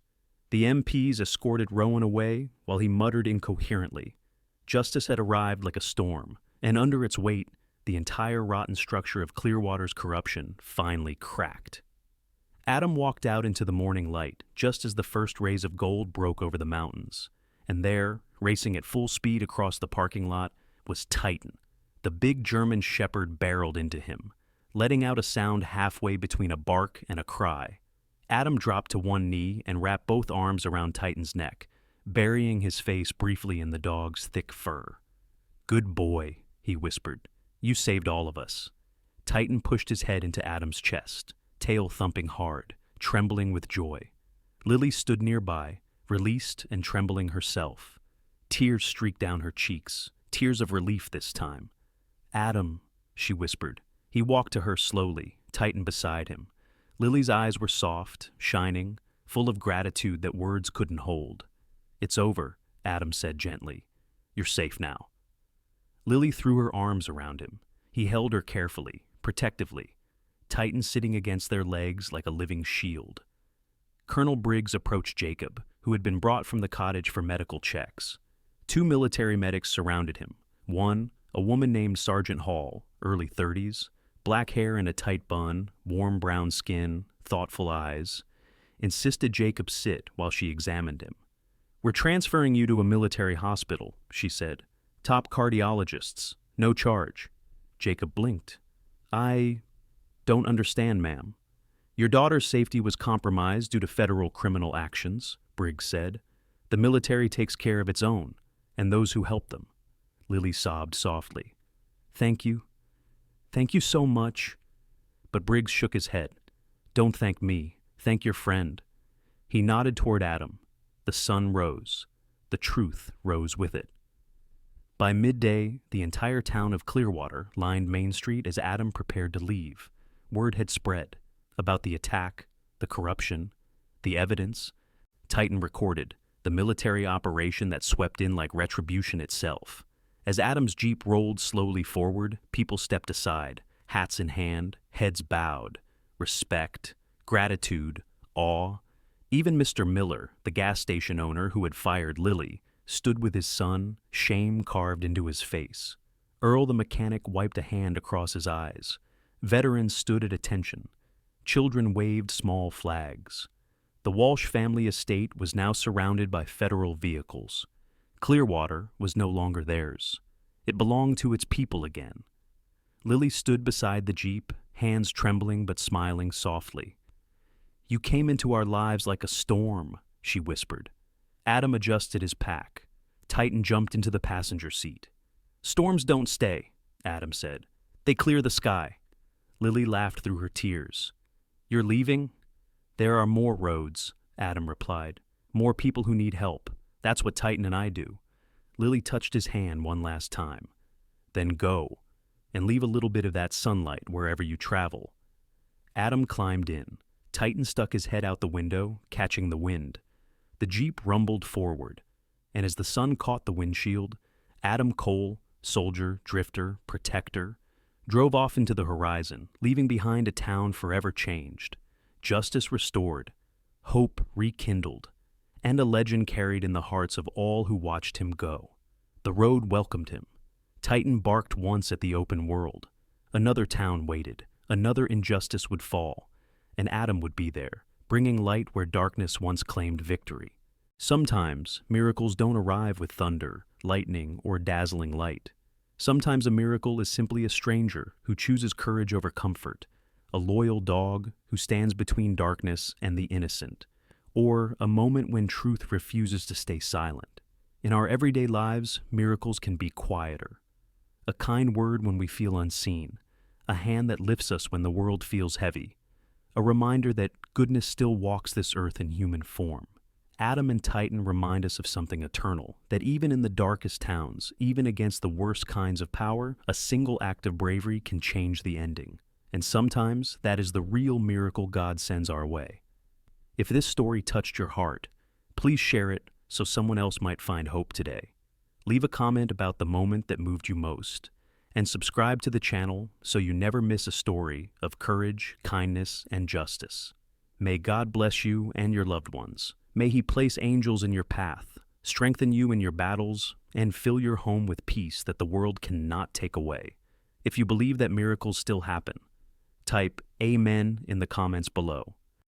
The MPs escorted Rowan away while he muttered incoherently. Justice had arrived like a storm, and under its weight, the entire rotten structure of Clearwater's corruption finally cracked. Adam walked out into the morning light just as the first rays of gold broke over the mountains, and there, racing at full speed across the parking lot, was Titan. The big German shepherd barreled into him, letting out a sound halfway between a bark and a cry. Adam dropped to one knee and wrapped both arms around Titan's neck, burying his face briefly in the dog's thick fur. "Good boy," he whispered. "You saved all of us." Titan pushed his head into Adam's chest, tail thumping hard, trembling with joy. Lily stood nearby, released and trembling herself. Tears streaked down her cheeks, tears of relief this time. "Adam," she whispered. He walked to her slowly, Titan beside him. Lily's eyes were soft, shining, full of gratitude that words couldn't hold. "It's over," Adam said gently. "You're safe now." Lily threw her arms around him. He held her carefully, protectively, Titan sitting against their legs like a living shield. Colonel Briggs approached Jacob, who had been brought from the cottage for medical checks. Two military medics surrounded him, One, a woman named Sergeant Hall, early 30s, black hair in a tight bun, warm brown skin, thoughtful eyes, insisted Jacob sit while she examined him. "We're transferring you to a military hospital," she said. "Top cardiologists, no charge." Jacob blinked. "I don't understand, ma'am." "Your daughter's safety was compromised due to federal criminal actions," Briggs said. "The military takes care of its own, and those who help them." Lily sobbed softly. "Thank you. Thank you so much." But Briggs shook his head. "Don't thank me. Thank your friend." He nodded toward Adam. The sun rose. The truth rose with it. By midday, the entire town of Clearwater lined Main Street as Adam prepared to leave. Word had spread about the attack, the corruption, the evidence. Titan recorded the military operation that swept in like retribution itself. As Adam's Jeep rolled slowly forward, people stepped aside, hats in hand, heads bowed. Respect, gratitude, awe. Even Mr. Miller, the gas station owner who had fired Lily, stood with his son, shame carved into his face. Earl the mechanic wiped a hand across his eyes. Veterans stood at attention. Children waved small flags. The Walsh family estate was now surrounded by federal vehicles. Clearwater was no longer theirs. It belonged to its people again. Lily stood beside the Jeep, hands trembling but smiling softly. "You came into our lives like a storm," she whispered. Adam adjusted his pack. Titan jumped into the passenger seat. "Storms don't stay," Adam said. "They clear the sky." Lily laughed through her tears. "You're leaving?" "There are more roads," Adam replied. "More people who need help. That's what Titan and I do." Lily touched his hand one last time. "Then go, and leave a little bit of that sunlight wherever you travel." Adam climbed in. Titan stuck his head out the window, catching the wind. The Jeep rumbled forward, and as the sun caught the windshield, Adam Cole, soldier, drifter, protector, drove off into the horizon, leaving behind a town forever changed, justice restored, hope rekindled, and a legend carried in the hearts of all who watched him go. The road welcomed him. Titan barked once at the open world. Another town waited. Another injustice would fall, and Adam would be there, bringing light where darkness once claimed victory. Sometimes miracles don't arrive with thunder, lightning, or dazzling light. Sometimes a miracle is simply a stranger who chooses courage over comfort, a loyal dog who stands between darkness and the innocent, or a moment when truth refuses to stay silent. In our everyday lives, miracles can be quieter. A kind word when we feel unseen, a hand that lifts us when the world feels heavy, a reminder that goodness still walks this earth in human form. Adam and Titan remind us of something eternal, that even in the darkest towns, even against the worst kinds of power, a single act of bravery can change the ending. And sometimes that is the real miracle God sends our way. If this story touched your heart, please share it so someone else might find hope today. Leave a comment about the moment that moved you most, and subscribe to the channel so you never miss a story of courage, kindness, and justice. May God bless you and your loved ones. May He place angels in your path, strengthen you in your battles, and fill your home with peace that the world cannot take away. If you believe that miracles still happen, type Amen in the comments below.